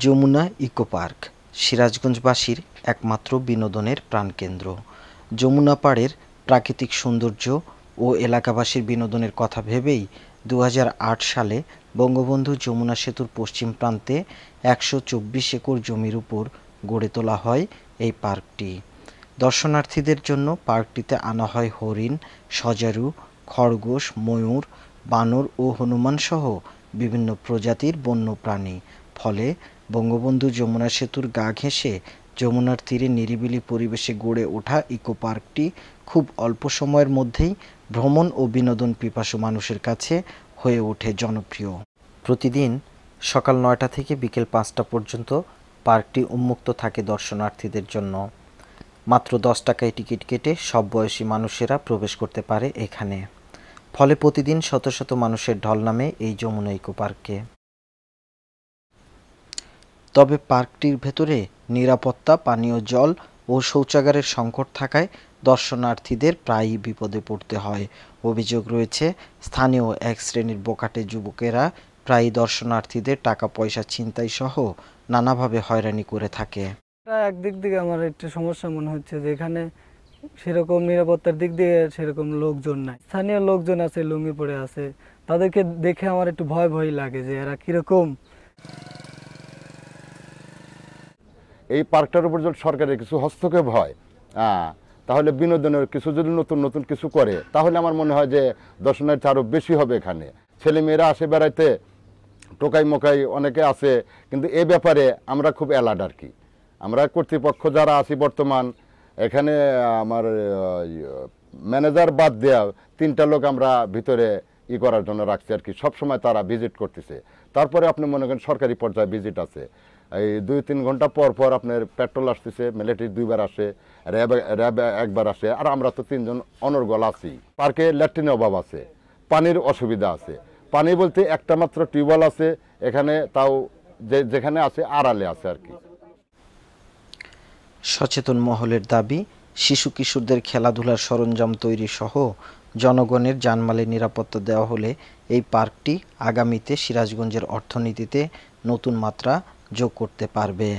Jamuna eco park সিরাজগঞ্জবাসীর একমাত্র বিনোদনের প্রাণকেন্দ্র। যমুনা পাড়ের প্রাকৃতিক সৌন্দর্য ও এলাকাবাসীর বিনোদনের কথা ভেবেই ২০০৮ সালে বঙ্গবন্ধু যমুনা সেতুর পশ্চিম প্রান্তে ১২৪ একর জমির উপর গড়ে তোলা হয় এই পার্কটি। দর্শনার্থীদের জন্য পার্কটিতে আনা হয় হরিণ, সজারু, খরগোশ, ময়ূর, বানর ও হনুমান সহ বিভিন্ন প্রজাতির বন্যপ্রাণী। ফলে বঙ্গবন্ধু যমুনা সেতুর গা ঘেঁষে যমুনার তীরে নিরিবিলি পরিবেশে গড়ে ওঠা ইকো পার্কটি খুব অল্প সময়ের মধ্যেই ভ্রমণ ও বিনোদন পিপাসু মানুষের কাছে হয়ে ওঠে জনপ্রিয়। প্রতিদিন সকাল ৯টা থেকে বিকেল ৫টা পর্যন্ত পার্কটি উন্মুক্ত থাকে দর্শনার্থীদের জন্য। মাত্র ১০ টাকায় টিকিট কেটে সব বয়সী মানুষেরা প্রবেশ করতে পারে এখানে। ফলে প্রতিদিন শত শত মানুষের ঢল নামে এই যমুনা ইকো পার্কে। তবে পার্কটির ভেতরে নিরাপত্তা, পানীয় জল ও শৌচাগারের সংকট থাকায় দর্শনার্থীদের প্রায়ই বিপদে পড়তে হয়। অভিযোগ রয়েছে, স্থানীয় এক শ্রেণীর বোকাটে যুবকেরা প্রায়ই দর্শনার্থীদের টাকা পয়সা ছিনতাই সহ নানাভাবে হয়রানি করে থাকে। একদিক থেকে আমার একটু সমস্যা মনে হচ্ছে যে এখানে সেরকম নিরাপত্তার দিক দিয়ে সেরকম লোকজন নাই। স্থানীয় লোকজন আছে, লুঙ্গি পড়ে আছে, তাদেরকে দেখে আমার একটু ভয় ভয় লাগে যে এরা কিরকম। এই পার্কটার উপর যদি সরকারের কিছু হস্তক্ষেপ হয়, তাহলে বিনোদনের কিছু যদি নতুন নতুন কিছু করে, তাহলে আমার মনে হয় যে দর্শনার্থী আরও বেশি হবে। এখানে ছেলেমেয়েরা আসে বেড়াইতে, টোকাই মোকাই অনেকে আছে, কিন্তু এ ব্যাপারে আমরা খুব অ্যালার্ট আর কি। আমরা কর্তৃপক্ষ যারা আছি বর্তমান এখানে, আমার ম্যানেজার বাদ দেওয়া ৩টা লোক আমরা ভিতরে করার জন্য রাখছি আর কি। সবসময় তারা ভিজিট করতেছে। তারপরে আপনি মনে করেন সরকারি পর্যায়ে ভিজিট আছে, এই ২-৩ ঘন্টা পর পর আপনার পেট্রোল আসতেছে, মিলিটারি 2বার আসে, র্যাব 1বার আসে, আর আমরা তো 3জন অনর্গল আছি। পার্কে ল্যাট্রিনের অভাব আছে, পানির অসুবিধা আছে। পানি বলতে একটা মাত্র টিউবওয়েল আছে এখানে, তাও যেখানে আছে আড়ালে আছে আর কি। সচেতন মহলের দাবি, শিশু কিশোরদের খেলাধুলার সরঞ্জাম তৈরি সহ জনগণের জানমালের নিরাপত্তা দেওয়া হলে এই পার্কটি আগামীতে সিরাজগঞ্জের অর্থনীতিতে নতুন মাত্রা যোগ করতে পারবে।